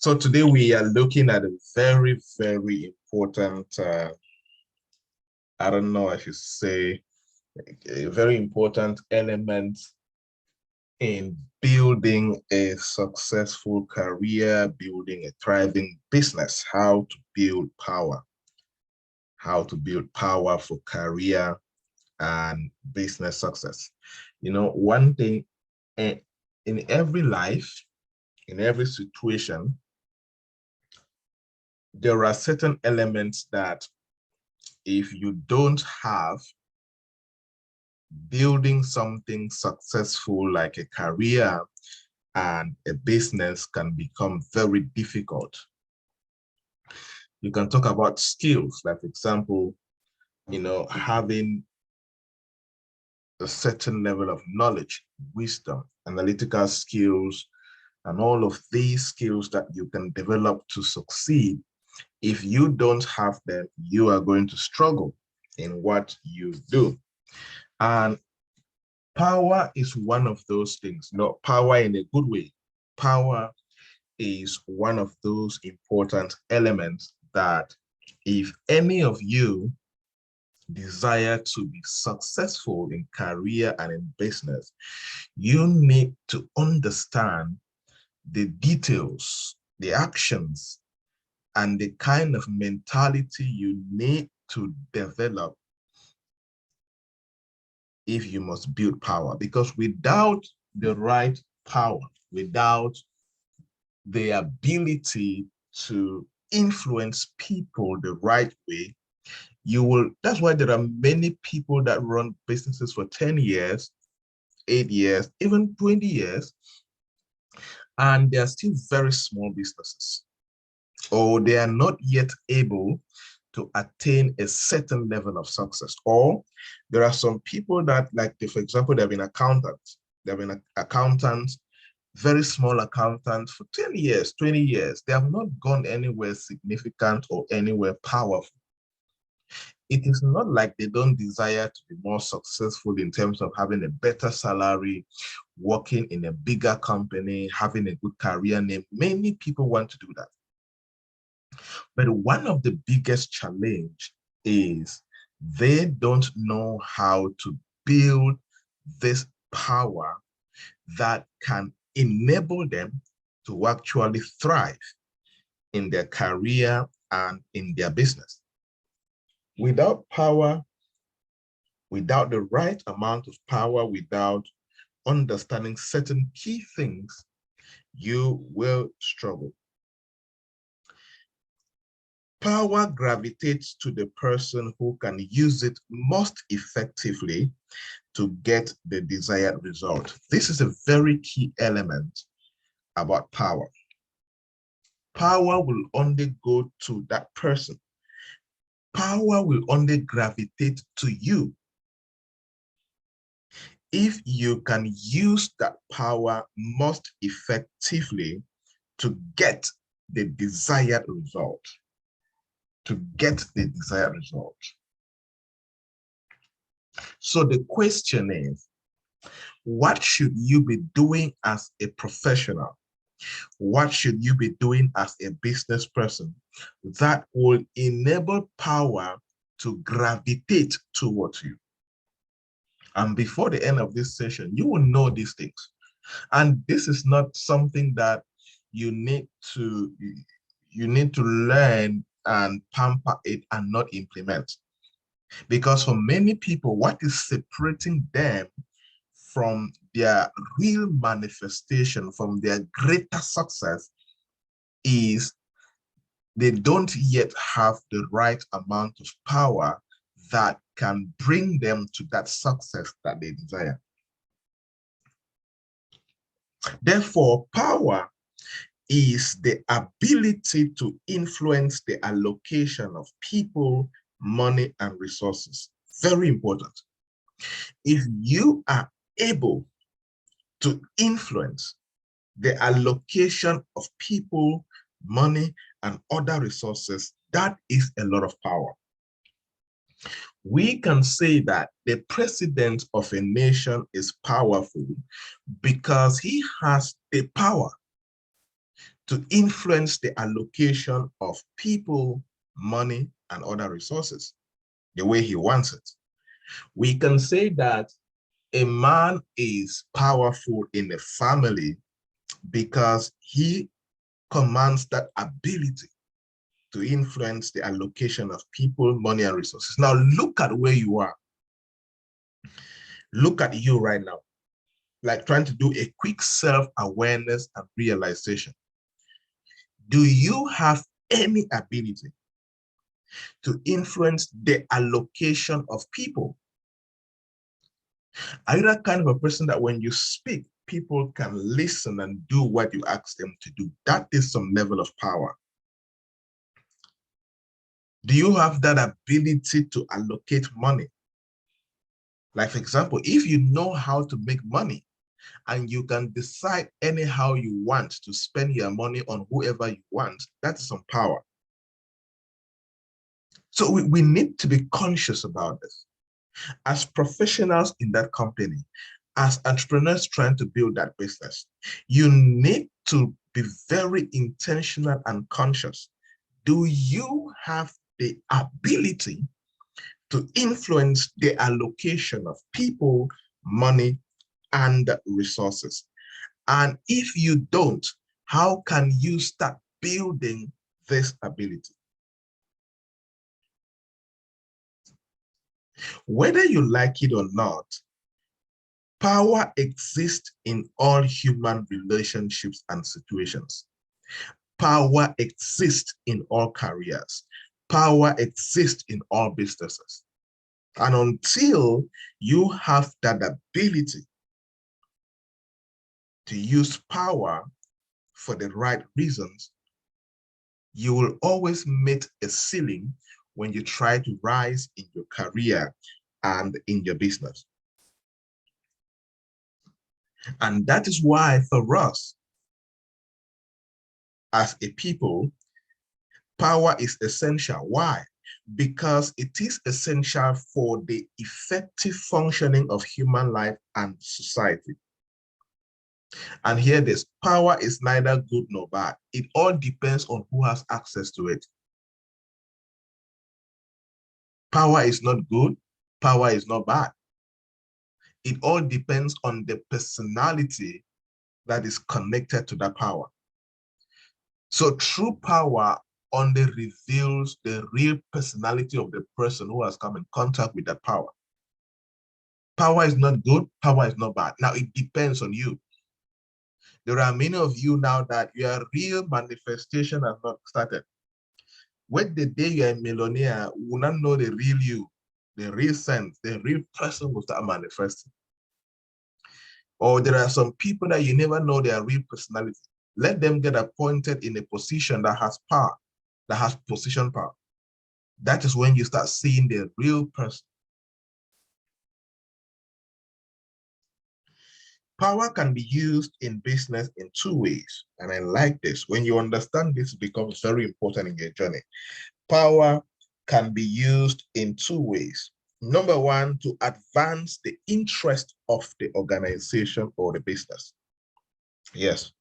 So today we are looking at a very, very important, I don't know if you say, a very important element in building a successful career, building a thriving business, how to build power for career and business success. You know, one thing in every life, in every situation, there are certain elements that if you don't have, building something successful like a career and a business can become very difficult. You can talk about skills, like for example, having a certain level of knowledge, wisdom, analytical skills, and all of these skills that you can develop to succeed. If you don't have them, you are going to struggle in what you do. And power is one of those things, not power in a good way. Power is one of those important elements that if any of you desire to be successful in career and in business, you need to understand the details, the actions, and the kind of mentality you need to develop if you must build power. Because without the right power, without the ability to influence people the right way, that's why there are many people that run businesses for 10 years, 8 years, even 20 years, and they're still very small businesses, or they are not yet able to attain a certain level of success. Or there are some people that, like, for example, they've been accountants. They've been accountants, very small accountants for 10 years, 20 years. They have not gone anywhere significant or anywhere powerful. It is not like they don't desire to be more successful in terms of having a better salary, working in a bigger company, having a good career name. Many people want to do that. But one of the biggest challenge is they don't know how to build this power that can enable them to actually thrive in their career and in their business. Without power, without the right amount of power, without understanding certain key things, you will struggle. Power gravitates to the person who can use it most effectively to get the desired result. This is a very key element about power. Power will only go to that person. Power will only gravitate to you if you can use that power most effectively to get the desired result. So the question is, what should you be doing as a professional? What should you be doing as a business person that will enable power to gravitate towards you? And before the end of this session, you will know these things. And this is not something that you need to learn and pamper it and not implement. Because for many people, what is separating them from their real manifestation, from their greater success, is they don't yet have the right amount of power that can bring them to that success that they desire. Therefore, power is the ability to influence the allocation of people, money, and resources. Very important. If you are able to influence the allocation of people, money, and other resources, that is a lot of power. We can say that the president of a nation is powerful because he has the power to influence the allocation of people, money, and other resources the way he wants it. We can say that a man is powerful in a family because he commands that ability to influence the allocation of people, money, and resources. Now, look at where you are. Look at you right now, like trying to do a quick self-awareness and realization. Do you have any ability to influence the allocation of people? Are you that kind of a person that when you speak, people can listen and do what you ask them to do? That is some level of power. Do you have that ability to allocate money? Like, for example, if you know how to make money and you can decide anyhow you want to spend your money on whoever you want, that's some power. So we need to be conscious about this. As professionals in that company, as entrepreneurs trying to build that business, you need to be very intentional and conscious. Do you have the ability to influence the allocation of people, money, and resources? And if you don't, how can you start building this ability? Whether you like it or not, power exists in all human relationships and situations. Power exists in all careers. Power exists in all businesses. And until you have that ability to use power for the right reasons, you will always meet a ceiling when you try to rise in your career and in your business. And that is why for us, as a people, power is essential. Why? Because it is essential for the effective functioning of human life and society. And hear this, power is neither good nor bad. It all depends on who has access to it. Power is not good, power is not bad. It all depends on the personality that is connected to that power. So true power only reveals the real personality of the person who has come in contact with that power. Power is not good, power is not bad. Now it depends on you. There are many of you now that your real manifestation has not started. When the day you're a millionaire, you will not know the real you, the real sense, the real person will start manifesting. Or there are some people that you never know their real personality. Let them get appointed in a position that has power, that has position power. That is when you start seeing the real person. Power can be used in business in two ways. And I like this. When you understand this, it becomes very important in your journey. Power can be used in two ways. Number one, to advance the interest of the organization or the business. Yes.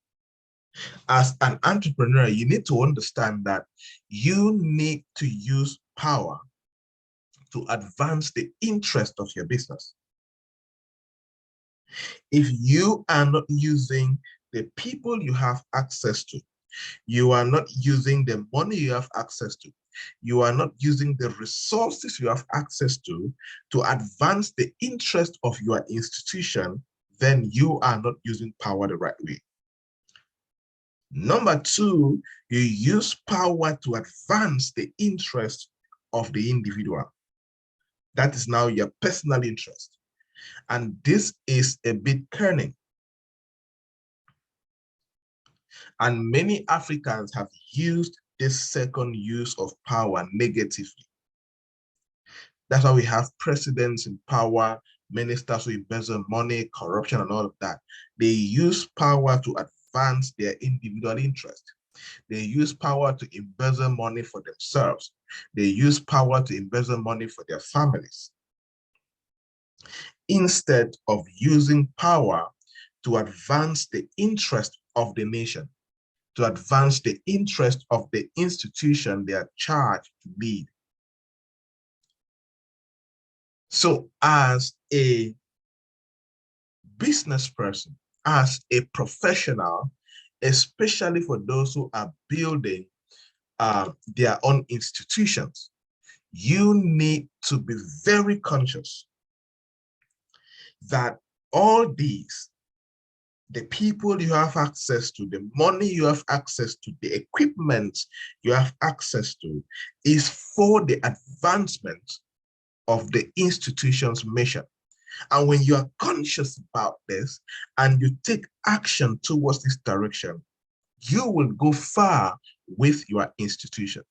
As an entrepreneur, you need to understand that you need to use power to advance the interest of your business. If you are not using the people you have access to, you are not using the money you have access to, you are not using the resources you have access to advance the interest of your institution, then you are not using power the right way. Number two, you use power to advance the interest of the individual. That is now your personal interest. And this is a bit concerning. And many Africans have used this second use of power negatively. That's why we have presidents in power, ministers who embezzle money, corruption, and all of that. They use power to advance their individual interest. They use power to embezzle money for themselves. They use power to embezzle money for their families, instead of using power to advance the interest of the nation, to advance the interest of the institution they are charged to lead. So as a business person, as a professional, especially for those who are building their own institutions, you need to be very conscious that all these, the people you have access to, the money you have access to, the equipment you have access to, is for the advancement of the institution's mission. And when you are conscious about this and you take action towards this direction, you will go far with your institution.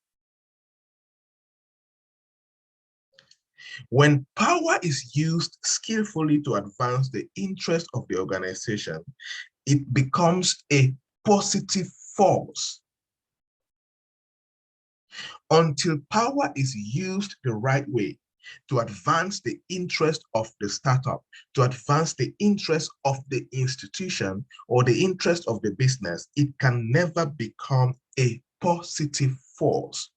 When power is used skillfully to advance the interest of the organization, it becomes a positive force. Until power is used the right way to advance the interest of the startup, to advance the interest of the institution or the interest of the business, it can never become a positive force.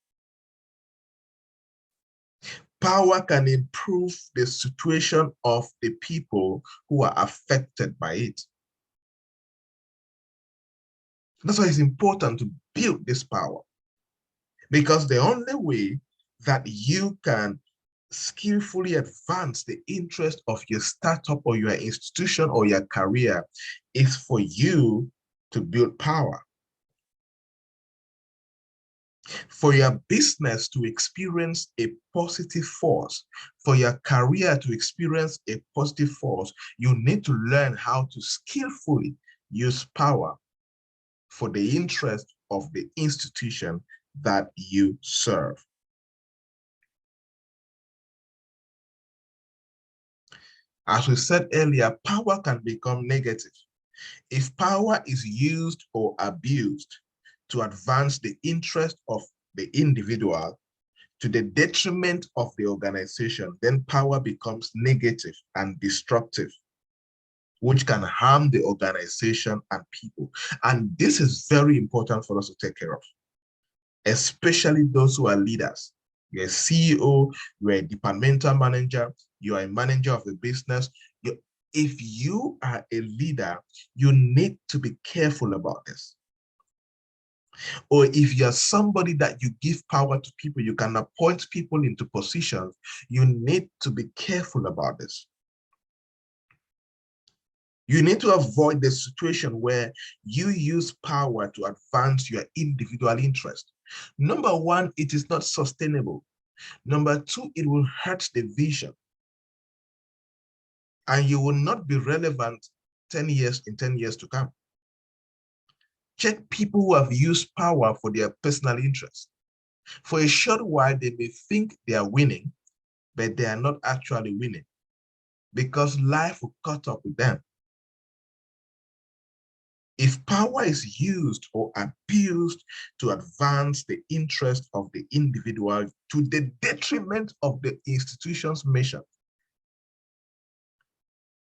Power can improve the situation of the people who are affected by it. That's why it's important to build this power, because the only way that you can skillfully advance the interest of your startup or your institution or your career is for you to build power. For your business to experience a positive force, for your career to experience a positive force, you need to learn how to skillfully use power for the interest of the institution that you serve. As we said earlier, power can become negative. If power is used or abused to advance the interest of the individual to the detriment of the organization, then power becomes negative and destructive, which can harm the organization and people. And this is very important for us to take care of, especially those who are leaders. You're a CEO, you're a departmental manager, you're a manager of a business. If you are a leader, you need to be careful about this. Or if you're somebody that you give power to people, you can appoint people into positions, you need to be careful about this. You need to avoid the situation where you use power to advance your individual interest. Number one, it is not sustainable. Number two, it will hurt the vision. And you will not be relevant in 10 years to come. Check people who have used power for their personal interest. For a short while, they may think they are winning, but they are not actually winning because life will catch up with them. If power is used or abused to advance the interest of the individual to the detriment of the institution's mission,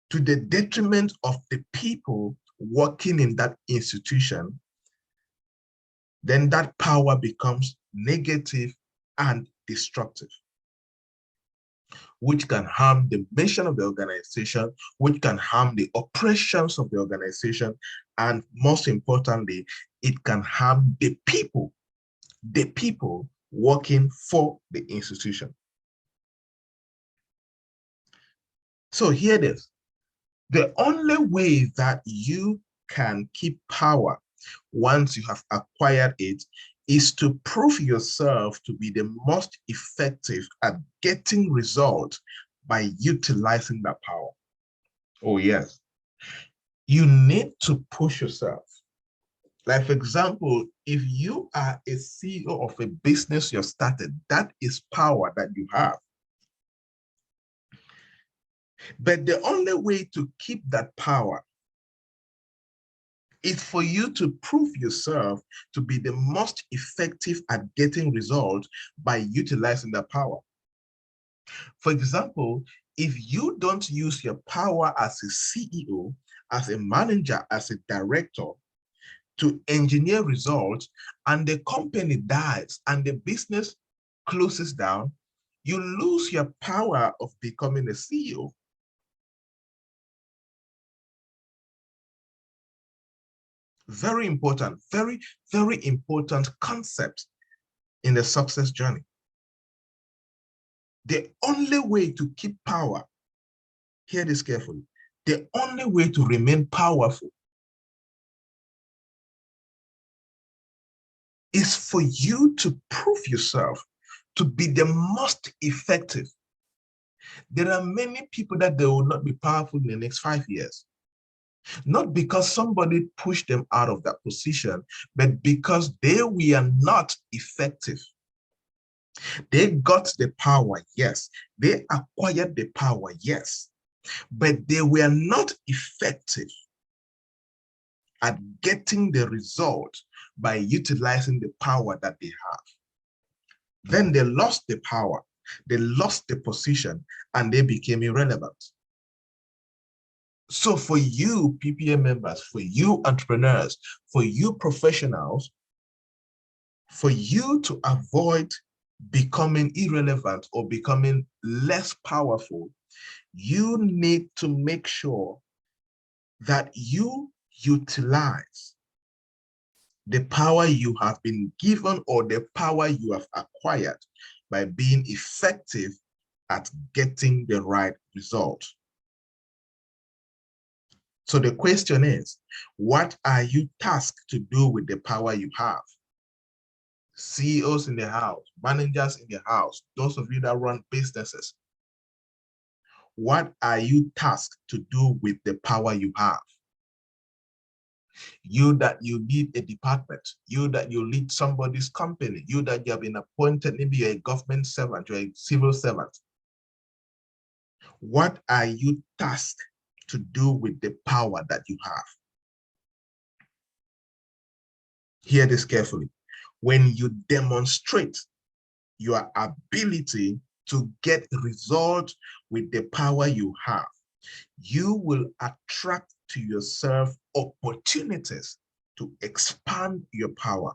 to the detriment of the people working in that institution, then that power becomes negative and destructive, which can harm the mission of the organization, which can harm the operations of the organization, and most importantly, it can harm the people working for the institution. So here it is. The only way that you can keep power once you have acquired it is to prove yourself to be the most effective at getting results by utilizing that power. Oh, yes. You need to push yourself. Like, for example, if you are a CEO of a business you've started, that is power that you have. But the only way to keep that power is for you to prove yourself to be the most effective at getting results by utilizing that power. For example, if you don't use your power as a CEO, as a manager, as a director, to engineer results, and the company dies and the business closes down, you lose your power of becoming a CEO. Very important, very, very important concept in the success journey. The only way to keep power, hear this carefully, the only way to remain powerful is for you to prove yourself to be the most effective. There are many people that they will not be powerful in the next 5 years. Not because somebody pushed them out of that position, but because they were not effective. They got the power, yes. They acquired the power, yes. But they were not effective at getting the result by utilizing the power that they have. Then they lost the power, they lost the position, and they became irrelevant. So for you PPA members, for you entrepreneurs, for you professionals, for you to avoid becoming irrelevant or becoming less powerful, you need to make sure that you utilize the power you have been given or the power you have acquired by being effective at getting the right result. So the question is, what are you tasked to do with the power you have? CEOs in the house, managers in the house, those of you that run businesses, what are you tasked to do with the power you have? You that you lead a department, you that you lead somebody's company, you that you have been appointed, maybe you're a government servant, you're a civil servant. What are you tasked to do with the power that you have? Hear this carefully. When you demonstrate your ability to get results with the power you have, you will attract to yourself opportunities to expand your power.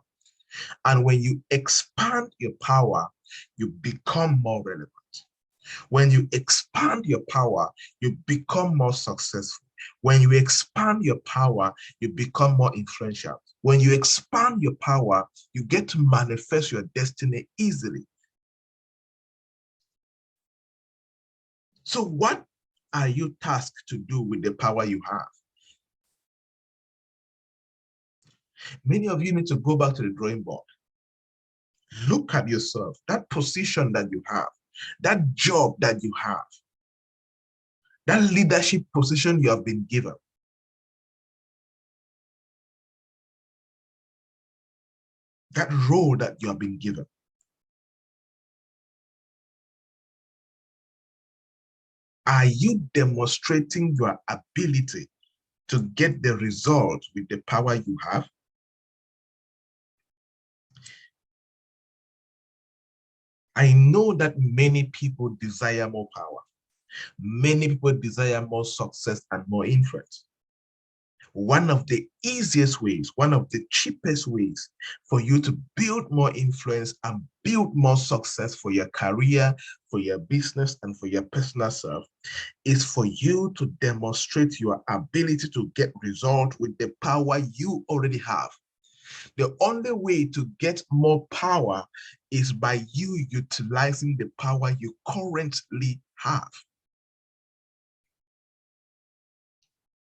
And when you expand your power, you become more relevant. When you expand your power, you become more successful. When you expand your power, you become more influential. When you expand your power, you get to manifest your destiny easily. So what are you tasked to do with the power you have? Many of you need to go back to the drawing board. Look at yourself, that position that you have, that job that you have, that leadership position you have been given. That role that you have been given. Are you demonstrating your ability to get the result with the power you have? I know that many people desire more power. Many people desire more success and more influence. One of the easiest ways, one of the cheapest ways for you to build more influence and build more success for your career, for your business, and for your personal self is for you to demonstrate your ability to get results with the power you already have. The only way to get more power is by you utilizing the power you currently have.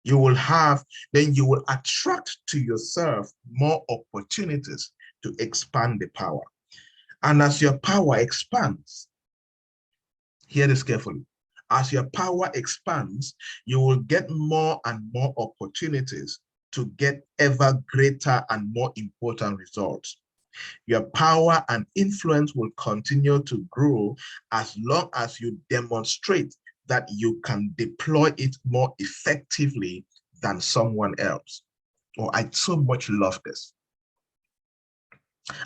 You will have, then you will attract to yourself more opportunities to expand the power. And as your power expands, hear this carefully, as your power expands, you will get more and more opportunities to get ever greater and more important results. Your power and influence will continue to grow as long as you demonstrate that you can deploy it more effectively than someone else. Oh, I so much love this.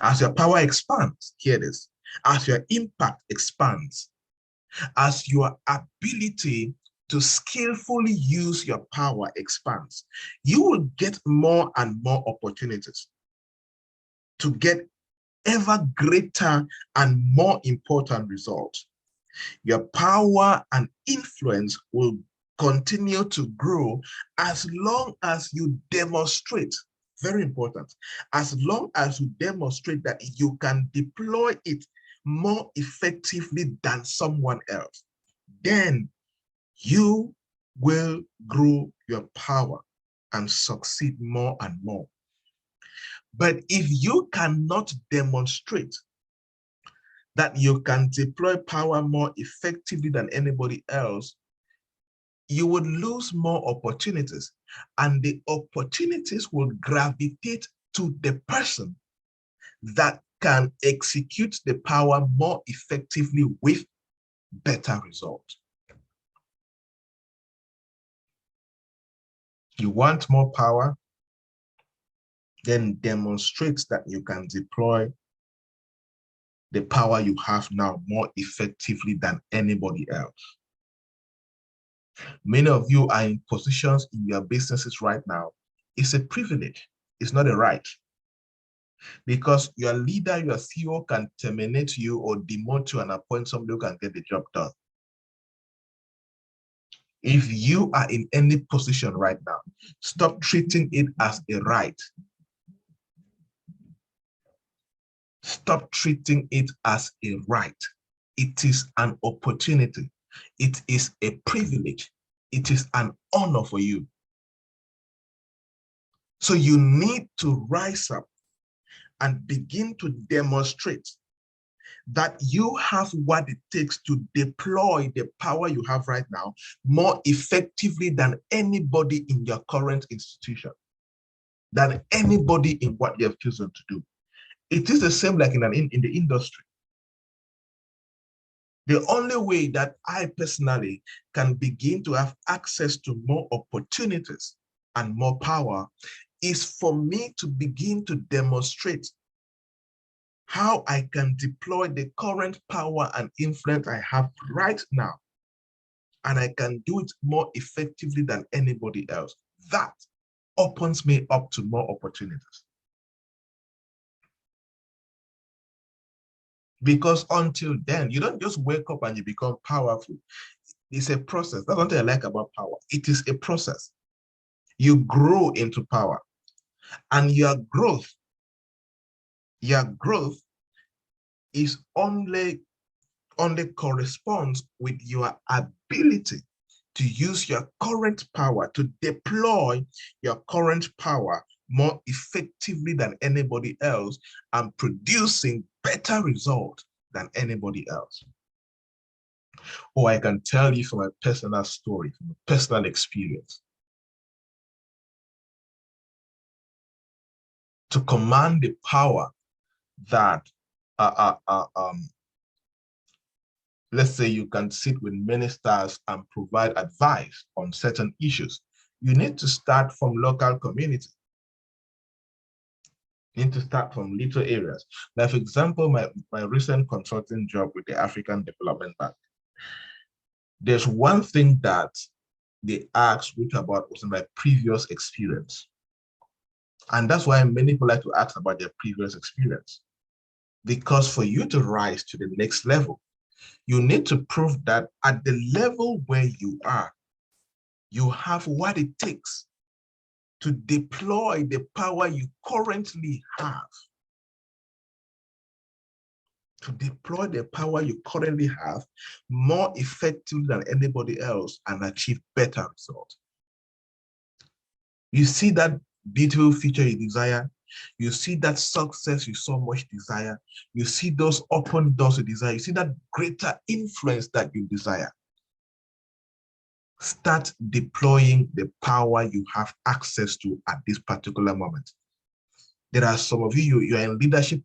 As your power expands, hear this, as your impact expands, as your ability to skillfully use your power expands. You will get more and more opportunities to get ever greater and more important results. Your power and influence will continue to grow as long as you demonstrate, very important, as long as you demonstrate that you can deploy it more effectively than someone else. Then you will grow your power and succeed more and more. But if you cannot demonstrate that you can deploy power more effectively than anybody else, you would lose more opportunities, and the opportunities will gravitate to the person that can execute the power more effectively with better results. You want more power? Then demonstrate that you can deploy the power you have now more effectively than anybody else. Many of you are in positions in your businesses right now. It's a privilege. It's not a right. Because your leader, your CEO can terminate you or demote you and appoint somebody who can get the job done. If you are in any position right now, stop treating it as a right. Stop treating it as a right. It is an opportunity. It is a privilege. It is an honor for you. So you need to rise up and begin to demonstrate that you have what it takes to deploy the power you have right now more effectively than anybody in your current institution, than anybody in what you have chosen to do. It is the same like in the industry. The only way that I personally can begin to have access to more opportunities and more power is for me to begin to demonstrate how I can deploy the current power and influence I have right now. And I can do it more effectively than anybody else. That opens me up to more opportunities. Because until then, you don't just wake up and you become powerful. It's a process. That's what I like about power. It is a process. You grow into power. And your growth is only corresponds with your ability to use your current power, to deploy your current power more effectively than anybody else and producing better results than anybody else. Or I can tell you from a personal story, from a personal experience. To command the power that let's say you can sit with ministers and provide advice on certain issues. You need to start from local community. You need to start from little areas. Like, for example, my recent consulting job with the African Development Bank. There's one thing that they asked me about was my previous experience. And that's why many people like to ask about their previous experience. Because for you to rise to the next level, you need to prove that at the level where you are, you have what it takes to deploy the power you currently have. To deploy the power you currently have more effectively than anybody else and achieve better results. You see that beautiful future you desire. You see that success you so much desire. You see those open doors you desire. You see that greater influence that you desire. Start deploying the power you have access to at this particular moment. There are some of you, you're in leadership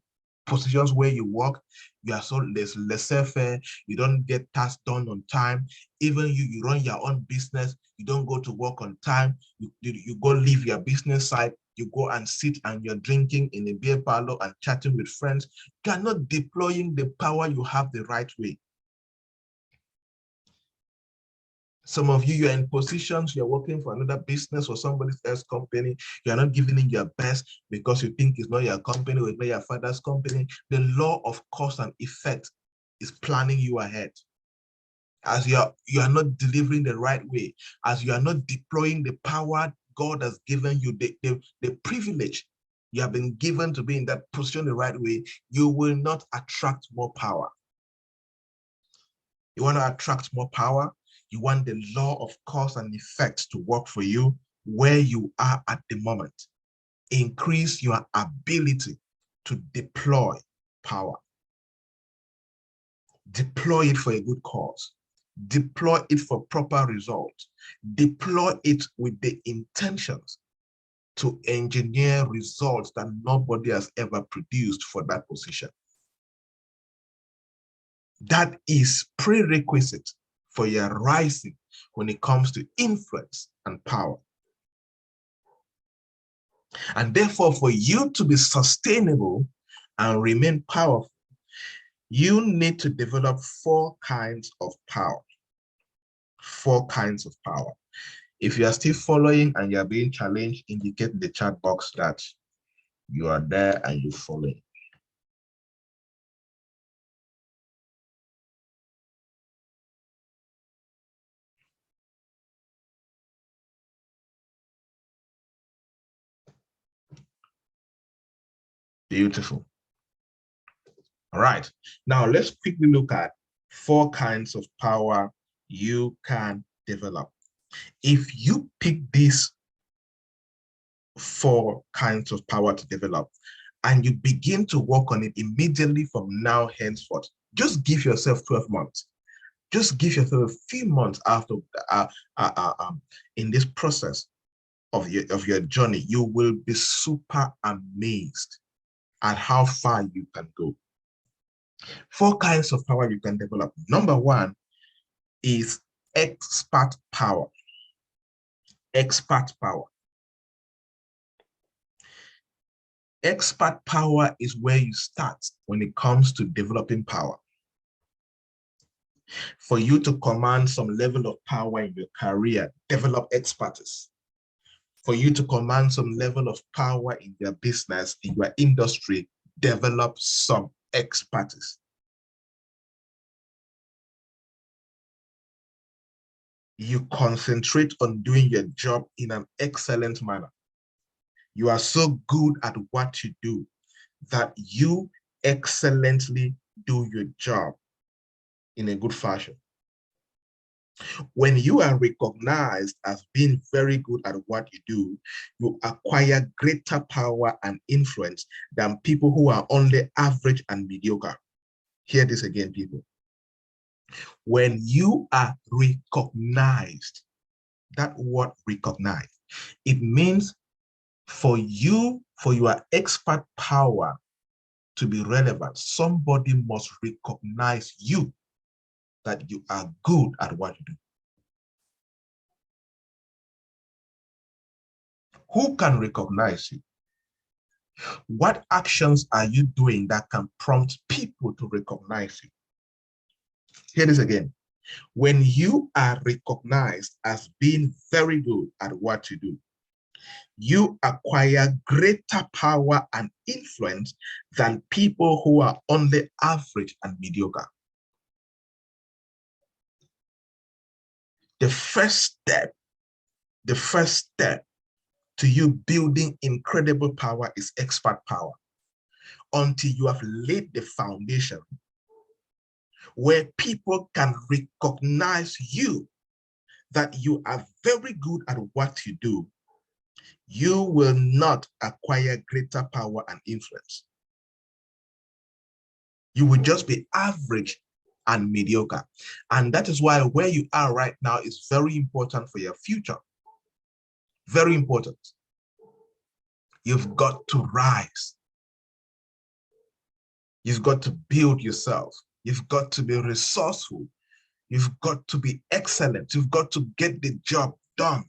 positions where you work, you are so laissez-faire, you don't get tasks done on time. Even you run your own business, you don't go to work on time, you go leave your business site, you go and sit and you're drinking in a beer parlor and chatting with friends. You are not deploying the power you have the right way. Some of you, you're in positions, you're working for another business or somebody else's company. You're not giving in your best because you think it's not your company or it's not your father's company. The law of cause and effect is planning you ahead. As you are not delivering the right way, as you are not deploying the power God has given you, the privilege you have been given to be in that position the right way, you will not attract more power. You want to attract more power? You want the law of cause and effect to work for you where you are at the moment. Increase your ability to deploy power. Deploy it for a good cause. Deploy it for proper results. Deploy it with the intentions to engineer results that nobody has ever produced for that position. That is prerequisite for your rising when it comes to influence and power. And therefore, for you to be sustainable and remain powerful, you need to develop 4 kinds of power. 4 kinds of power. If you are still following and you're being challenged, indicate in the chat box that you are there and you're following. Beautiful. All right. Now let's quickly look at 4 kinds of power you can develop. If you pick these 4 kinds of power to develop and you begin to work on it immediately from now henceforth, just give yourself 12 months. Just give yourself a few months after in this process of your journey. You will be super amazed at how far you can go. 4 kinds of power you can develop. Number 1 is expert power. Expert power. Expert power is where you start when it comes to developing power. For you to command some level of power in your career, develop expertise. For you to command some level of power in your business, in your industry, develop some expertise. You concentrate on doing your job in an excellent manner. You are so good at what you do that you excellently do your job in a good fashion. When you are recognized as being very good at what you do, you acquire greater power and influence than people who are only average and mediocre. Hear this again, people. When you are recognized, that word recognized, it means for your expert power to be relevant, somebody must recognize you, that you are good at what you do. Who can recognize you? What actions are you doing that can prompt people to recognize you? Hear this again. When you are recognized as being very good at what you do, you acquire greater power and influence than people who are only average and mediocre. The first step to you building incredible power is expert power. Until you have laid the foundation where people can recognize you, that you are very good at what you do, you will not acquire greater power and influence. You will just be average and mediocre. And that is why where you are right now is very important for your future. Very important. You've got to rise. You've got to build yourself. You've got to be resourceful. You've got to be excellent. You've got to get the job done.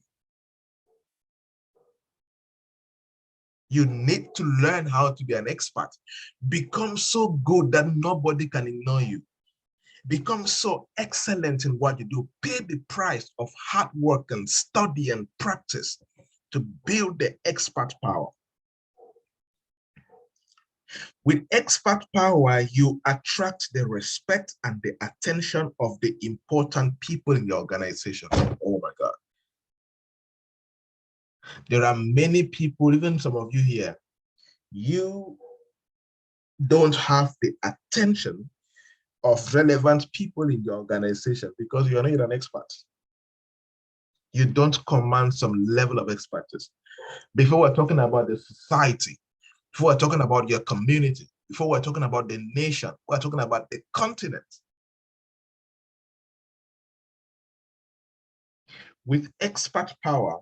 You need to learn how to be an expert. Become so good that nobody can ignore you. Become so excellent in what you do. Pay the price of hard work and study and practice to build the expert power. With expert power, you attract the respect and the attention of the important people in your organization. Oh my God. There are many people, even some of you here, you don't have the attention of relevant people in your organization because you're not an expert. You don't command some level of expertise. Before we're talking about the society, before we're talking about your community, before we're talking about the nation, we're talking about the continent. With expert power,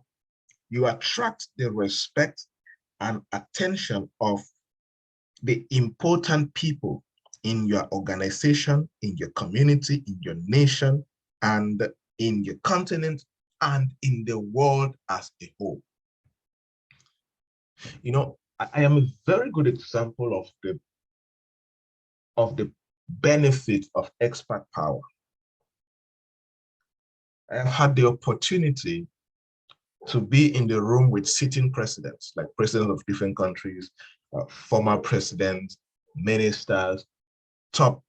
you attract the respect and attention of the important people in your organization, in your community, in your nation, and in your continent, and in the world as a whole. You know, I am a very good example of the benefit of expert power. I have had the opportunity to be in the room with sitting presidents, like presidents of different countries, former presidents, ministers, top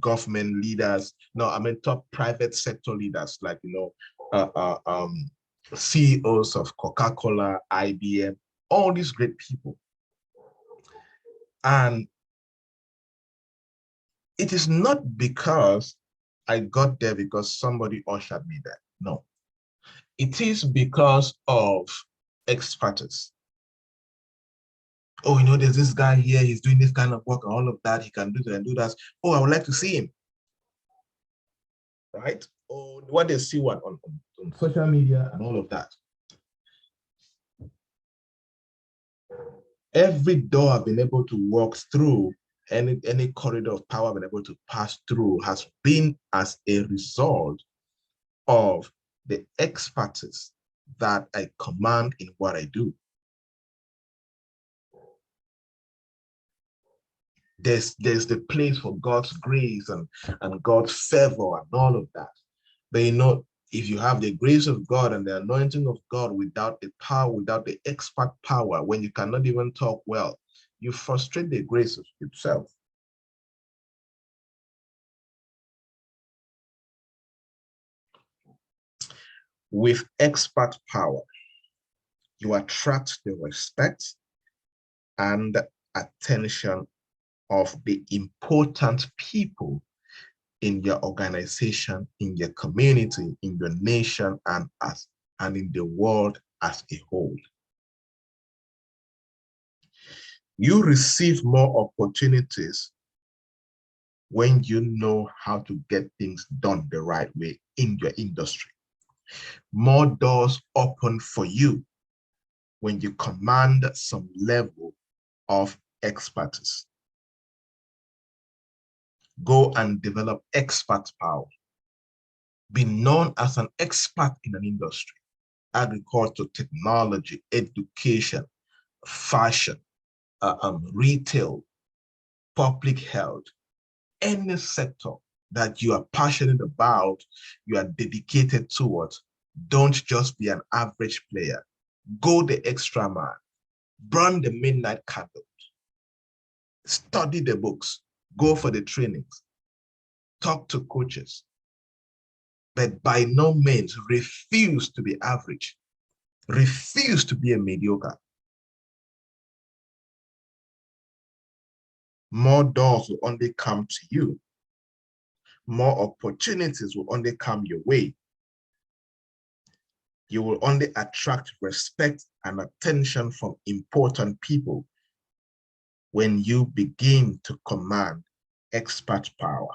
government leaders. No, I mean top private sector leaders, like CEOs of Coca-Cola, IBM, all these great people. And it is not because I got there because somebody ushered me there. No, it is because of expertise. Oh, there's this guy here, he's doing this kind of work and all of that, he can do that and do that. Oh, I would like to see him. Right? Or what they see on social media and all of that. Every door I've been able to walk through, any corridor of power I've been able to pass through has been as a result of the expertise that I command in what I do. There's the place for God's grace and God's favor and all of that. But if you have the grace of God and the anointing of God without the power, without the expert power, when you cannot even talk well, you frustrate the grace of itself. With expert power, you attract the respect and attention of the important people in your organization, in your community, in your nation, and in the world as a whole. You receive more opportunities when you know how to get things done the right way in your industry. More doors open for you when you command some level of expertise. Go and develop expert power. Be known as an expert in an industry: agriculture, technology, education, fashion, retail, public health, any sector that you are passionate about, you are dedicated towards. Don't just be an average player. Go the extra mile. Burn the midnight candle. Study the books. Go for the trainings. Talk to coaches. But by no means refuse to be average. Refuse to be a mediocre. More doors will only come to you. More opportunities will only come your way. You will only attract respect and attention from important people when you begin to command expert power.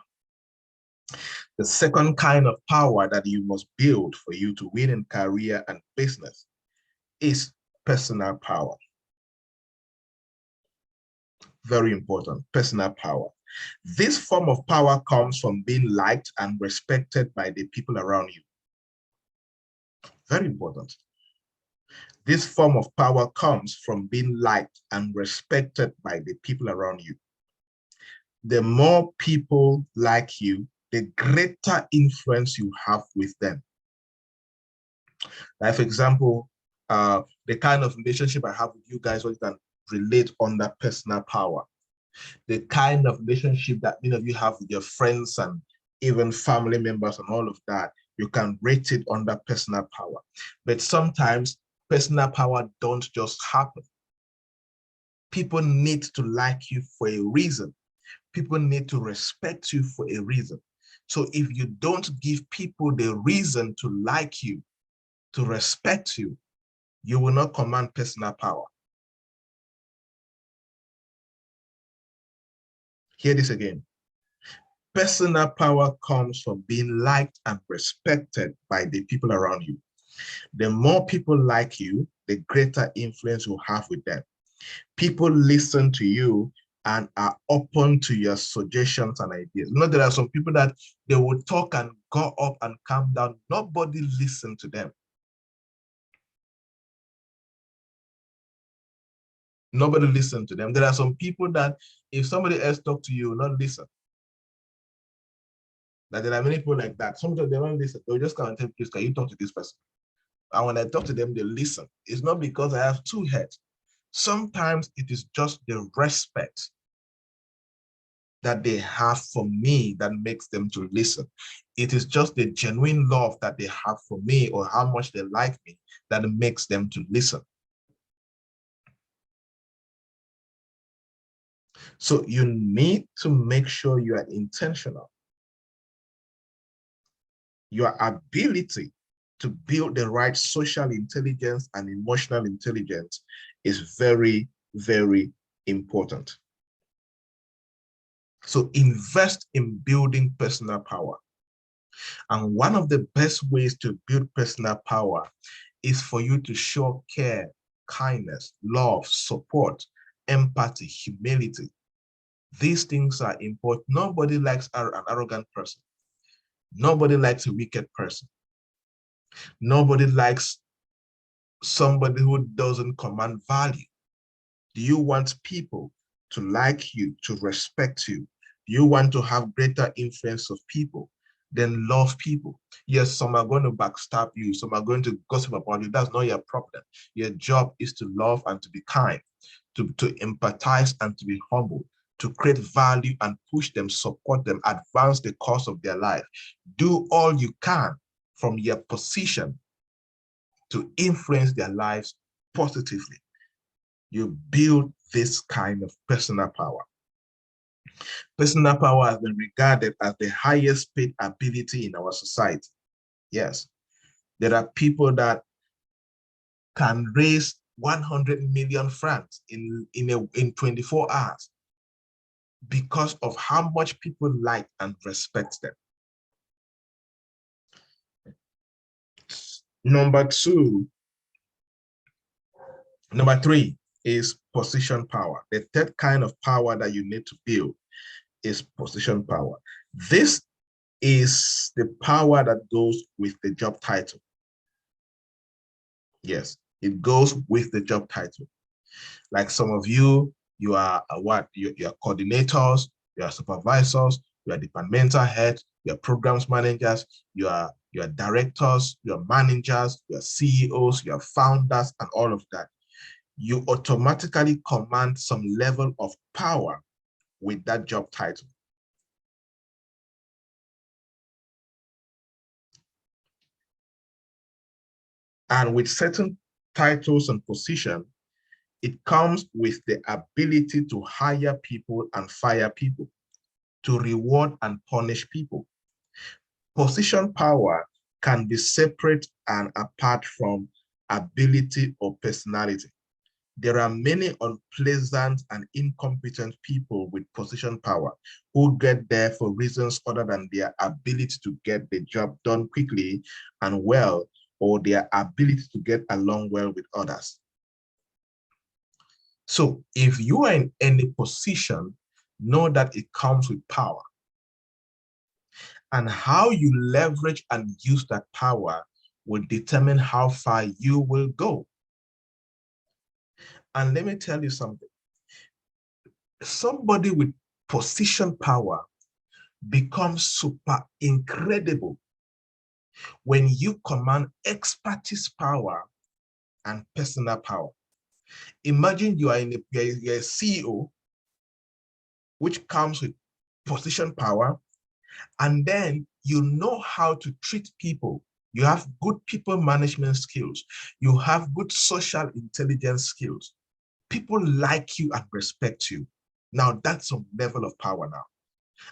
The second kind of power that you must build for you to win in career and business is personal power. Very important, personal power. This form of power comes from being liked and respected by the people around you. Very important. This form of power comes from being liked and respected by the people around you. The more people like you, the greater influence you have with them. Like, for example, the kind of relationship I have with you guys, where you can relate on that personal power. The kind of relationship that many of you have with your friends and even family members and all of that, you can rate it under personal power. But sometimes personal power don't just happen. People need to like you for a reason. People need to respect you for a reason. So if you don't give people the reason to like you, to respect you, you will not command personal power. Hear this again. Personal power comes from being liked and respected by the people around you. The more people like you, the greater influence you have with them. People listen to you and are open to your suggestions and ideas. You know, there are some people that they will talk and go up and calm down. Nobody listens to them. Nobody listens to them. There are some people that if somebody else talk to you, will not listen. That there are many people like that. Sometimes they don't listen. They'll just come and tell me, please, can you talk to this person? And when I talk to them, they listen. It's not because I have two heads. Sometimes it is just the respect that they have for me that makes them to listen. It is just the genuine love that they have for me or how much they like me that makes them to listen. So you need to make sure you are intentional. Your ability to build the right social intelligence and emotional intelligence is very, very important. So invest in building personal power. And one of the best ways to build personal power is for you to show care, kindness, love, support, empathy, humility. These things are important. Nobody likes an arrogant person. Nobody likes a wicked person. Nobody likes somebody who doesn't command value. Do you want people to like you, to respect you? Do you want to have greater influence of people? Then love people. Yes, some are going to backstab you. Some are going to gossip about you. That's not your problem. Your job is to love and to be kind, to empathize and to be humble, to create value and push them, support them, advance the cause of their life. Do all you can from your position to influence their lives positively. You build this kind of personal power. Personal power has been regarded as the highest paid ability in our society. Yes, there are people that can raise 100 million francs in 24 hours because of how much people like and respect them. Number three is position power. The third kind of power that you need to build is position power. This is the power that goes with the job title. Yes, it goes with the job title. Like some of you, you are what? You are coordinators, you are supervisors, you are departmental heads, you are programs managers, you are directors, you are managers, you are CEOs, you are founders, and all of that. You automatically command some level of power with that job title. And with certain titles and position, it comes with the ability to hire people and fire people, to reward and punish people. Position power can be separate and apart from ability or personality. There are many unpleasant and incompetent people with position power who get there for reasons other than their ability to get the job done quickly and well, or their ability to get along well with others. So if you are in any position, know that it comes with power. And how you leverage and use that power will determine how far you will go. And let me tell you something. Somebody with position power becomes super incredible when you command expertise power and personal power. Imagine you are you're a CEO, which comes with position power, and then you know how to treat people. You have good people management skills. You have good social intelligence skills. People like you and respect you. Now that's some level of power now.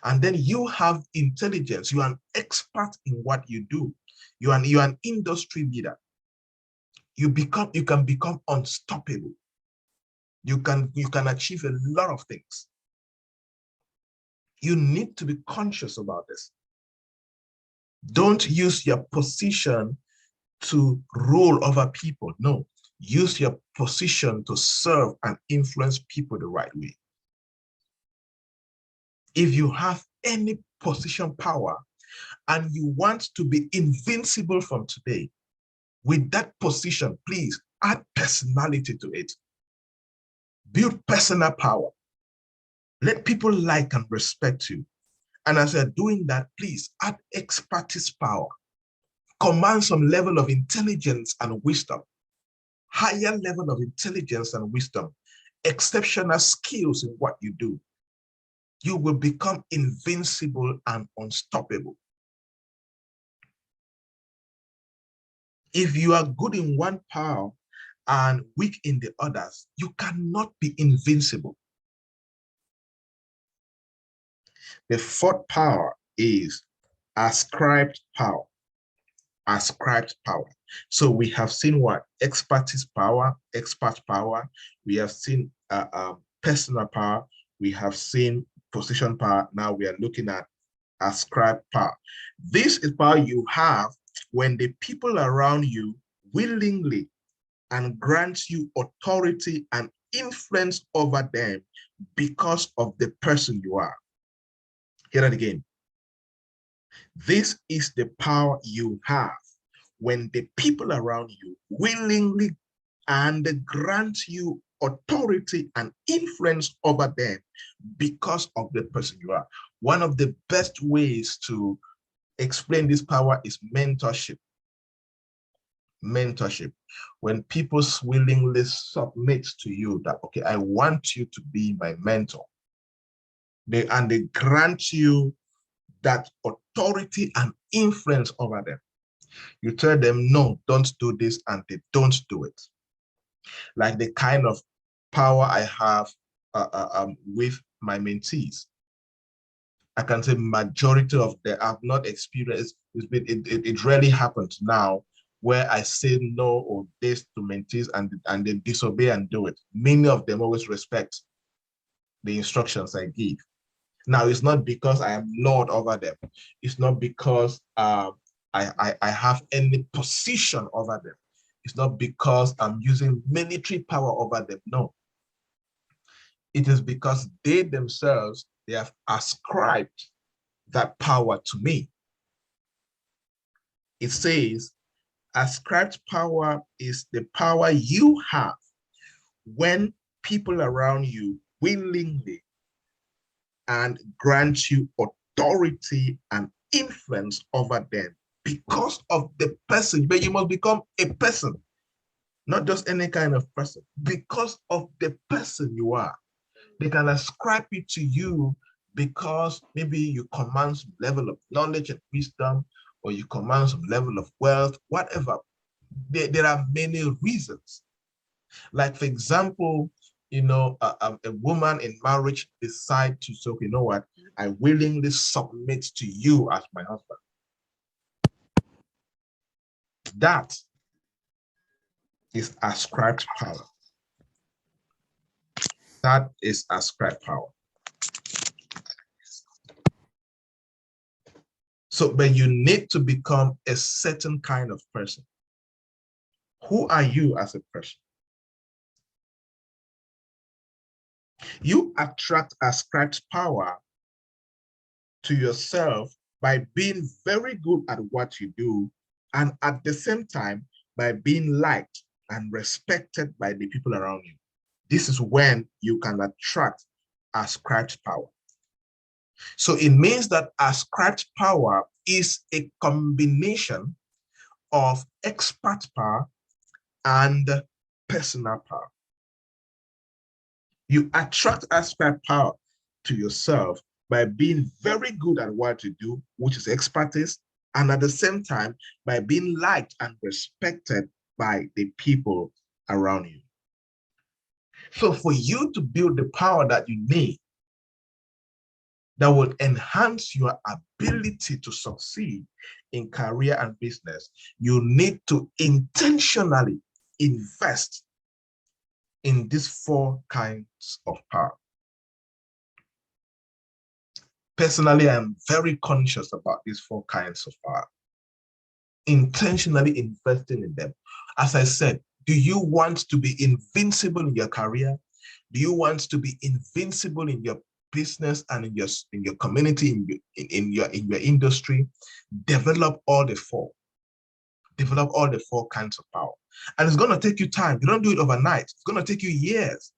And then you have intelligence. You are an expert in what you do. You're an industry leader. You can become unstoppable. You can achieve a lot of things. You need to be conscious about this. Don't use your position to rule over people. No, use your position to serve and influence people the right way. If you have any position power and you want to be invincible from today, with that position, please add personality to it. Build personal power. Let people like and respect you. And as you're doing that, please add expertise power. Command some level of intelligence and wisdom. Higher level of intelligence and wisdom. Exceptional skills in what you do. You will become invincible and unstoppable. If you are good in one power and weak in the others, you cannot be invincible. The fourth power is ascribed power. Ascribed power. So we have seen what? Expertise power, expert power. We have seen personal power. We have seen position power. Now we are looking at ascribed power. This is power you have when the people around you willingly and grant you authority and influence over them because of the person you are. Hear that again. This is the power you have when the people around you willingly and grant you authority and influence over them because of the person you are. One of the best ways to explain this power is mentorship. Mentorship. When people willingly submit to you that, okay, I want you to be my mentor. They grant you that authority and influence over them. You tell them, no, don't do this, and they don't do it. Like the kind of power I have with my mentees. I can say majority of them I've not experienced, it rarely happens now where I say no or this to mentees and they disobey and do it. Many of them always respect the instructions I give. Now, it's not because I am Lord over them. It's not because I have any position over them. It's not because I'm using military power over them. No. It is because they themselves, they have ascribed that power to me. It says, ascribed power is the power you have when people around you willingly and grant you authority and influence over them because of the person. But you must become a person, not just any kind of person, because of the person you are. They can ascribe it to you because maybe you command some level of knowledge and wisdom, or you command some level of wealth, whatever. There are many reasons. Like, for example, a woman in marriage decide to say, okay, you know what, I willingly submit to you as my husband. That is ascribed power. That is ascribed power. So, but you need to become a certain kind of person. Who are you as a person? You attract ascribed power to yourself by being very good at what you do, and at the same time, by being liked and respected by the people around you. This is when you can attract ascribed power. So it means that ascribed power is a combination of expert power and personal power. You attract ascribed power to yourself by being very good at what you do, which is expertise, and at the same time, by being liked and respected by the people around you. So for you to build the power that you need, that will enhance your ability to succeed in career and business, you need to intentionally invest in these 4 kinds of power. Personally, I'm very conscious about these 4 kinds of power. Intentionally investing in them. As I said, do you want to be invincible in your career? Do you want to be invincible in your business and in your community, in your industry? Develop all the 4. Develop all the 4 kinds of power. And it's going to take you time. You don't do it overnight. It's going to take you years.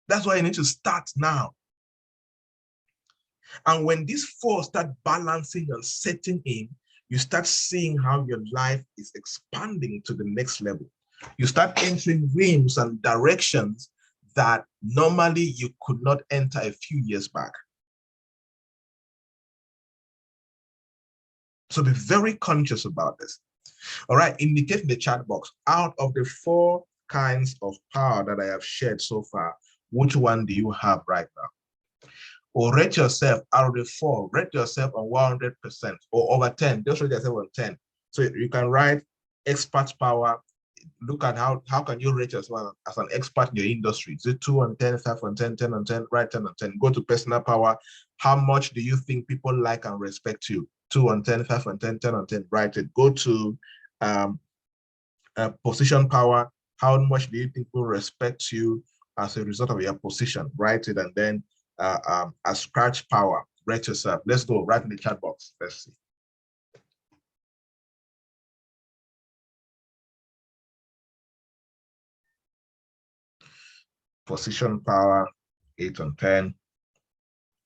That's why you need to start now. And when these 4 start balancing and setting in, you start seeing how your life is expanding to the next level. You start entering realms and directions that normally you could not enter a few years back. So be very conscious about this. All right, indicate in the chat box, out of the 4 kinds of power that I have shared so far, which one do you have right now? Or rate yourself out of the 4, rate yourself on 100% or over 10. Just rate yourself on 10. So you can write expert power. Look at how can you rate yourself as an expert in your industry. Is it 2 on 10, 5 on 10, 10 on 10, right? 10 on 10. Go to personal power. How much do you think people like and respect you? 2 on 10, 5 on 10, 10 on 10, write it. Go to position power. How much do you think people respect you as a result of your position? Write it. And then ascribe power, rate yourself. Let's go, write in the chat box. Let's see. Position power, 8 on 10.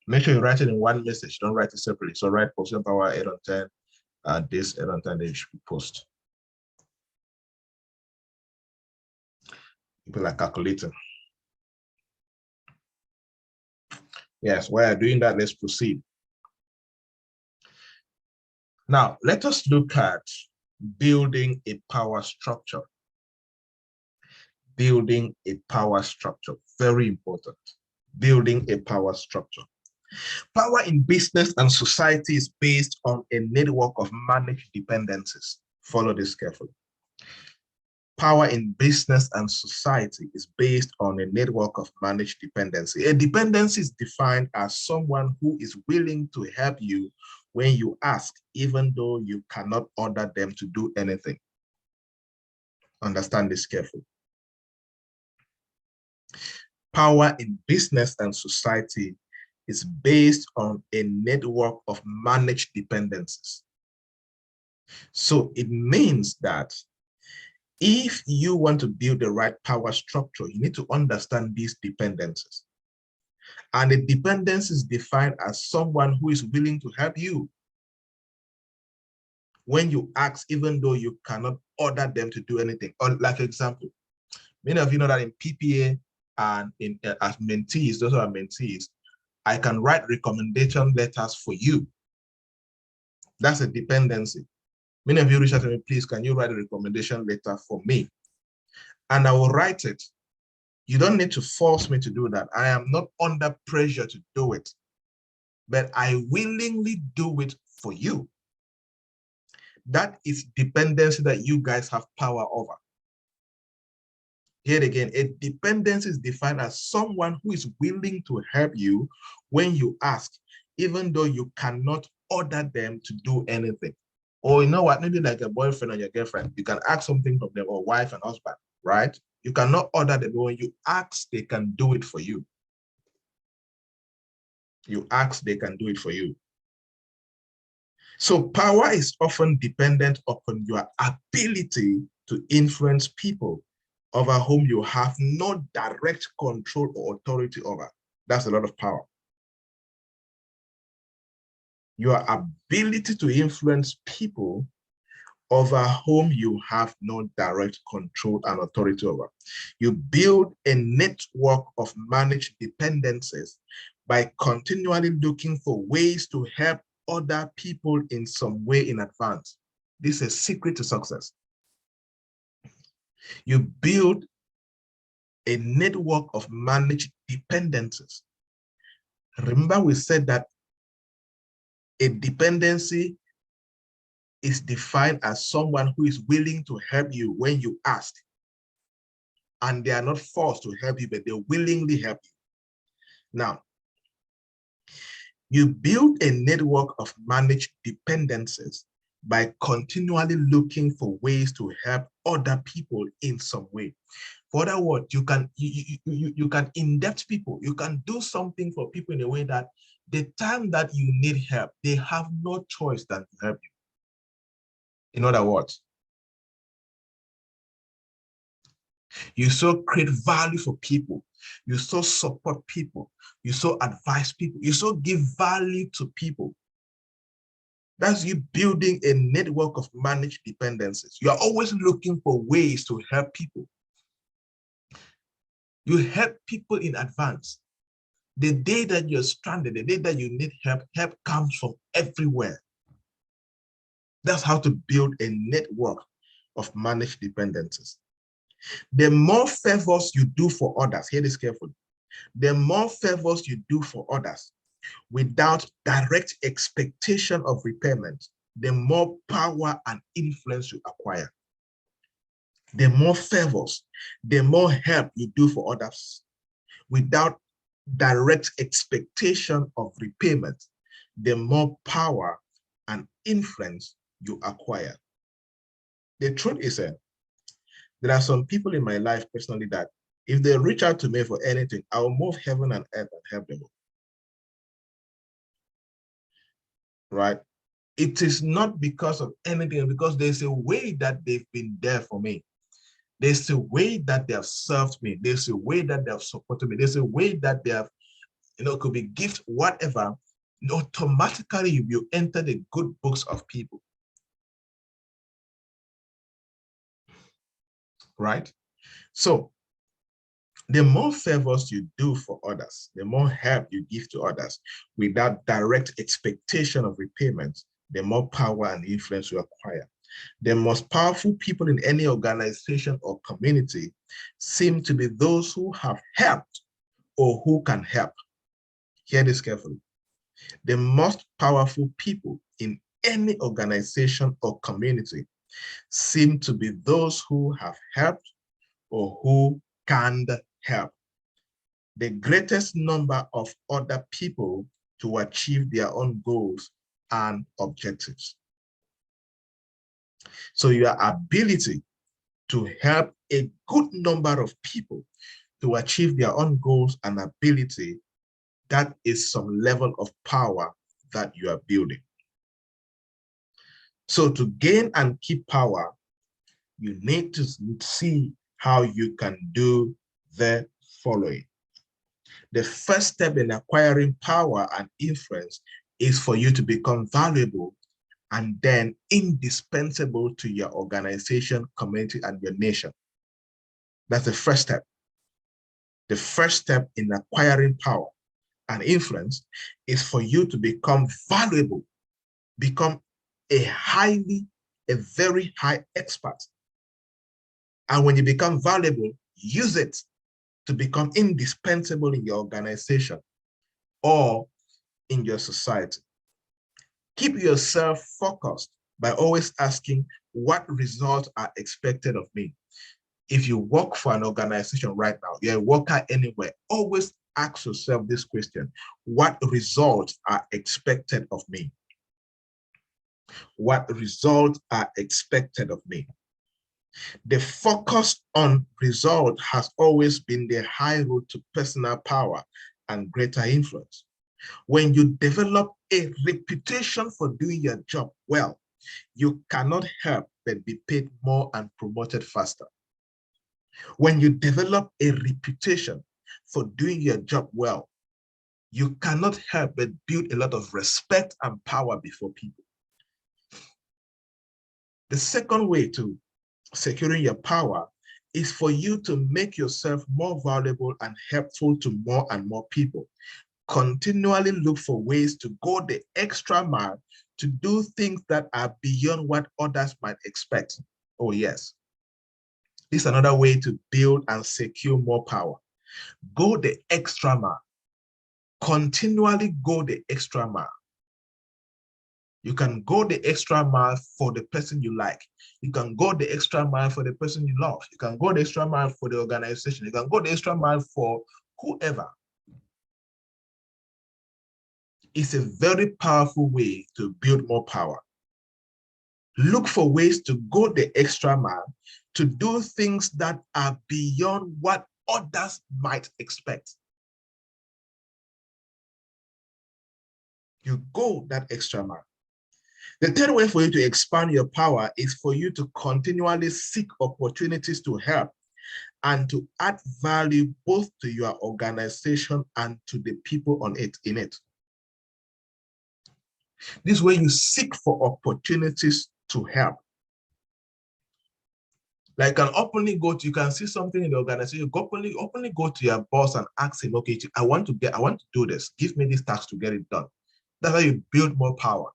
Make sure you write it in one message. Don't write it separately. So write position power 8 on 10. This 8 on 10, they should post. People are calculating. Yes, while you're doing that, let's proceed. Now, let us look at building a power structure. Building a power structure, very important. Building a power structure. Power in business and society is based on a network of managed dependencies. Follow this carefully. Power in business and society is based on a network of managed dependency. A dependency is defined as someone who is willing to help you when you ask, even though you cannot order them to do anything. Understand this carefully. Power in business and society is based on a network of managed dependencies. So it means that if you want to build the right power structure, you need to understand these dependencies. And a dependency is defined as someone who is willing to help you when you ask, even though you cannot order them to do anything. Or like example, many of you know that in PPA and as mentees, those who are mentees, I can write recommendation letters for you. That's a dependency. Many of you reach out to me, please, can you write a recommendation letter for me? And I will write it. You don't need to force me to do that. I am not under pressure to do it, but I willingly do it for you. That is dependency that you guys have power over. Here again, a dependency is defined as someone who is willing to help you when you ask, even though you cannot order them to do anything. Or you know what, maybe like a boyfriend or your girlfriend, you can ask something from them, or wife and husband, right? You cannot order them, but when you ask, they can do it for you. You ask, they can do it for you. So power is often dependent upon your ability to influence people over whom you have no direct control or authority over. That's a lot of power. Your ability to influence people over whom you have no direct control and authority over. You build a network of managed dependencies by continually looking for ways to help other people in some way in advance. This is a secret to success. You build a network of managed dependencies. Remember, we said that a dependency is defined as someone who is willing to help you when you ask. And they are not forced to help you, but they willingly help you. Now, you build a network of managed dependencies by continually looking for ways to help other people in some way. For other words, you can in-depth people. You can do something for people in a way that the time that you need help, they have no choice than to help you. In other words, you so create value for people. You so support people. You so advise people. You so give value to people. That's you building a network of managed dependencies. You are always looking for ways to help people. You help people in advance. The day that you're stranded, the day that you need help, help comes from everywhere. That's how to build a network of managed dependencies. The more favors you do for others, hear this carefully, the more favors you do for others without direct expectation of repayment, the more power and influence you acquire. The more favors, the more help you do for others without direct expectation of repayment, the more power and influence you acquire. The truth is that there are some people in my life personally that if they reach out to me for anything, I will move heaven and earth and help them. Right? It is not because of anything, because there's a way that they've been there for me. There's a way that they have served me. There's a way that they have supported me. There's a way that they have, could be gift, whatever. Automatically, you enter the good books of people. Right? So, the more favors you do for others, the more help you give to others without direct expectation of repayment, the more power and influence you acquire. The most powerful people in any organization or community seem to be those who have helped or who can help. Hear this carefully. The most powerful people in any organization or community seem to be those who have helped or who can help the greatest number of other people to achieve their own goals and objectives. So your ability to help a good number of people to achieve their own goals and ability, that is some level of power that you are building. So to gain and keep power, you need to see how you can do the following. The first step in acquiring power and influence is for you to become valuable and then indispensable to your organization, community, and your nation. That's the first step. The first step in acquiring power and influence is for you to become valuable, become a very high expert. And when you become valuable, use it to become indispensable in your organization or in your society. Keep yourself focused by always asking, what results are expected of me? If you work for an organization right now, you're a worker anywhere, always ask yourself this question: what results are expected of me? What results are expected of me? The focus on result has always been the high road to personal power and greater influence. When you develop a reputation for doing your job well, you cannot help but be paid more and promoted faster. When you develop a reputation for doing your job well, you cannot help but build a lot of respect and power before people. The second way to securing your power is for you to make yourself more valuable and helpful to more and more people. Continually look for ways to go the extra mile to do things that are beyond what others might expect. Oh, yes. This is another way to build and secure more power. Go the extra mile. Continually go the extra mile. You can go the extra mile for the person you like. You can go the extra mile for the person you love. You can go the extra mile for the organization. You can go the extra mile for whoever. It's a very powerful way to build more power. Look for ways to go the extra mile to do things that are beyond what others might expect. You go that extra mile. The third way for you to expand your power is for you to continually seek opportunities to help and to add value both to your organization and to the people in it. This way you seek for opportunities to help. Like you can see something in the organization, you openly go to your boss and ask him, okay, I want to do this. Give me this task to get it done. That's how you build more power.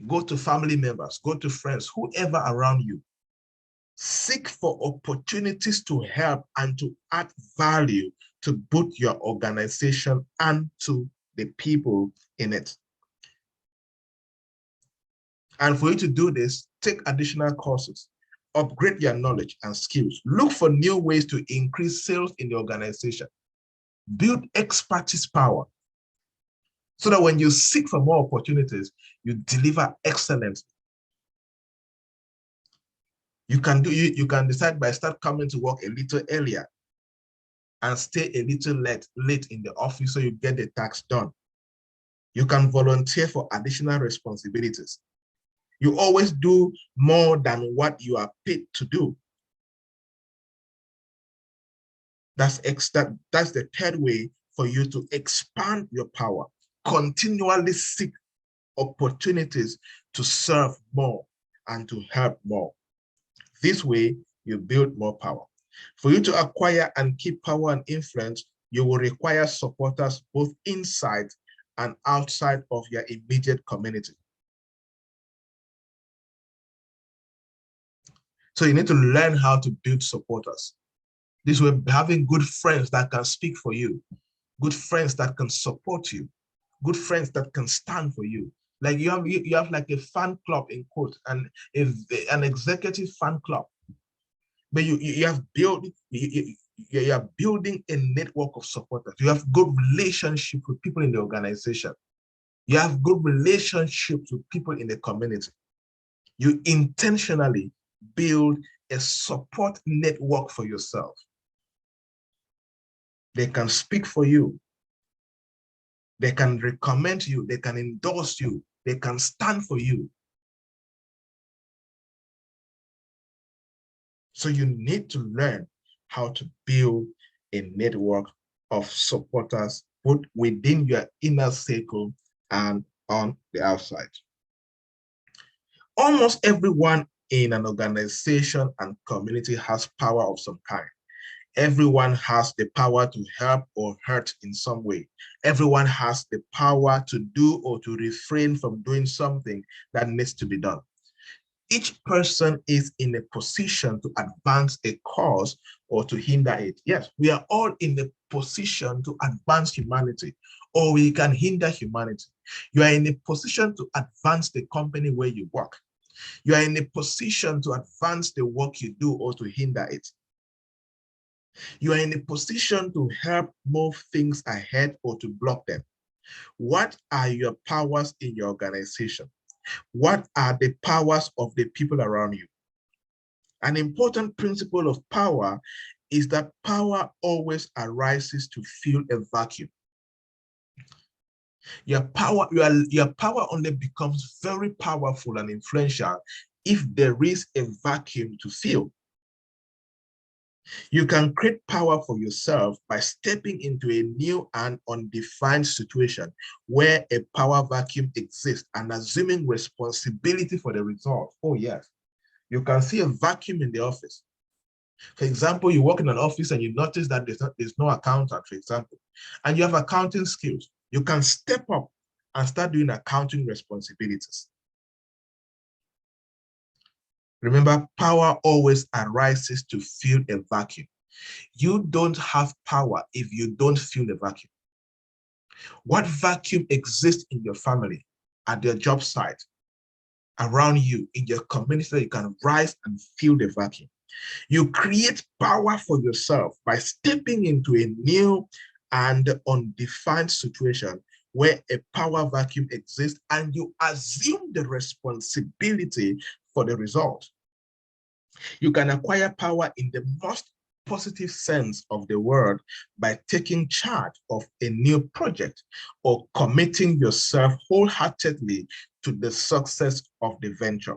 Go to family members, go to friends, whoever around you. Seek for opportunities to help and to add value to both your organization and to the people in it. And for you to do this, take additional courses, upgrade your knowledge and skills. Look for new ways to increase sales in the organization. Build expertise power so that when you seek for more opportunities, you deliver excellence. You can decide by start coming to work a little earlier and stay a little late in the office so you get the task done. You can volunteer for additional responsibilities. You always do more than what you are paid to do. That's the third way for you to expand your power. Continually seek opportunities to serve more and to help more. This way, you build more power. For you to acquire and keep power and influence, you will require supporters both inside and outside of your immediate community. So you need to learn how to build supporters. This way, having good friends that can speak for you, good friends that can support you, good friends that can stand for you. Like you have like a fan club in quote and an executive fan club. But you are building a network of supporters. You have good relationship with people in the organization. You have good relationships with people in the community. You intentionally build a support network for yourself. They can speak for you. They can recommend you. They can endorse you. They can stand for you. So you need to learn how to build a network of supporters, both within your inner circle and on the outside. Almost everyone in an organization and community has power of some kind. Everyone has the power to help or hurt in some way. Everyone has the power to do or to refrain from doing something that needs to be done. Each person is in a position to advance a cause or to hinder it. Yes, we are all in a position to advance humanity, or we can hinder humanity. You are in a position to advance the company where you work. You are in a position to advance the work you do or to hinder it. You are in a position to help move things ahead or to block them. What are your powers in your organization? What are the powers of the people around you? An important principle of power is that power always arises to fill a vacuum. Your power only becomes very powerful and influential if there is a vacuum to fill. You can create power for yourself by stepping into a new and undefined situation where a power vacuum exists and assuming responsibility for the result. Oh, yes. You can see a vacuum in the office. For example, you work in an office and you notice that there's no accountant, for example, and you have accounting skills. You can step up and start doing accounting responsibilities. Remember, power always arises to fill a vacuum. You don't have power if you don't fill the vacuum. What vacuum exists in your family, at your job site, around you, in your community that you can rise and fill the vacuum? You create power for yourself by stepping into a new and undefined situation where a power vacuum exists and you assume the responsibility for the result. You can acquire power in the most positive sense of the word by taking charge of a new project or committing yourself wholeheartedly to the success of the venture.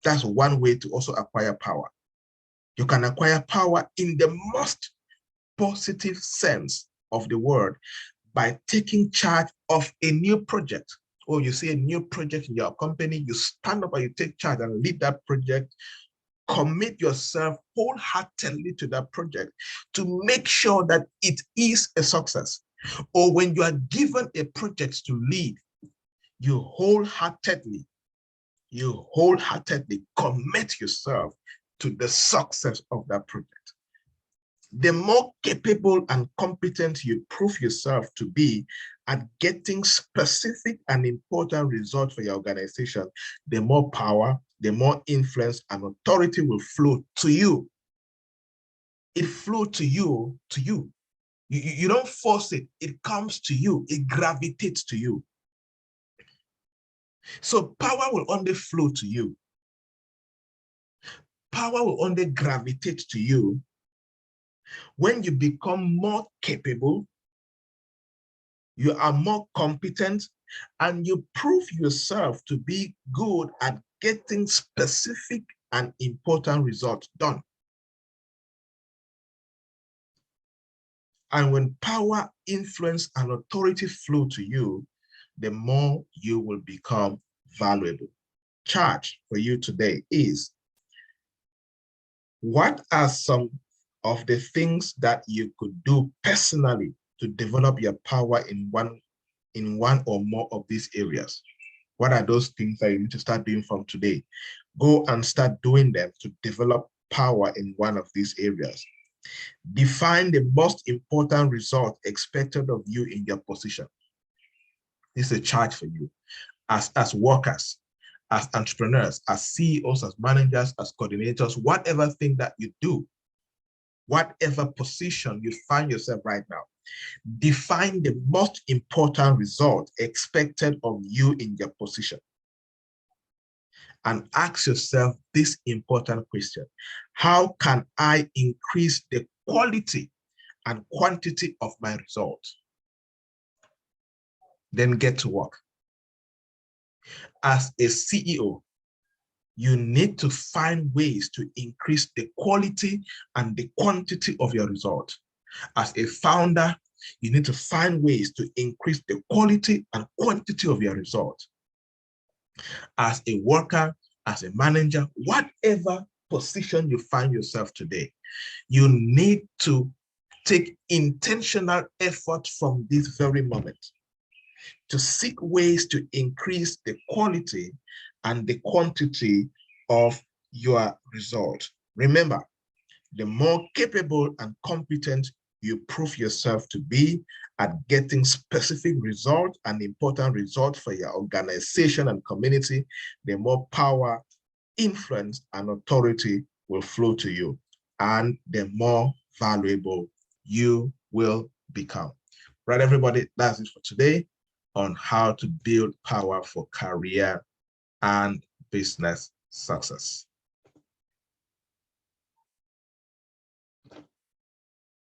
That's one way to also acquire power. You can acquire power in the most positive sense of the word by taking charge of a new project. Or you see a new project in your company, you stand up and you take charge and lead that project. Commit yourself wholeheartedly to that project to make sure that it is a success. Or when you are given a project to lead, you wholeheartedly commit yourself to the success of that project. The more capable and competent you prove yourself to be at getting specific and important results for your organization, the more power, the more influence and authority will flow to you. It flows to you, You don't force it, it comes to you, it gravitates to you. So power will only flow to you. Power will only gravitate to you when you become more capable, you are more competent, and you prove yourself to be good at getting specific and important results done. And when power, influence, and authority flow to you, the more you will become valuable. Charge for you today is, what are some of the things that you could do personally to develop your power in one or more of these areas? What are those things that you need to start doing from today? Go and start doing them to develop power in one of these areas. Define the most important result expected of you in your position. This is a charge for you as workers, as entrepreneurs, as CEOs, as managers, as coordinators, whatever thing that you do, whatever position you find yourself right now. Define the most important result expected of you in your position. And ask yourself this important question: how can I increase the quality and quantity of my result? Then get to work. As a CEO, you need to find ways to increase the quality and the quantity of your result. As a founder, you need to find ways to increase the quality and quantity of your result. As a worker, as a manager, whatever position you find yourself today, you need to take intentional effort from this very moment to seek ways to increase the quality and the quantity of your result. Remember, the more capable and competent you prove yourself to be at getting specific results and important results for your organization and community, the more power, influence, and authority will flow to you, and the more valuable you will become. Right, everybody, that's it for today on how to build power for career and business success.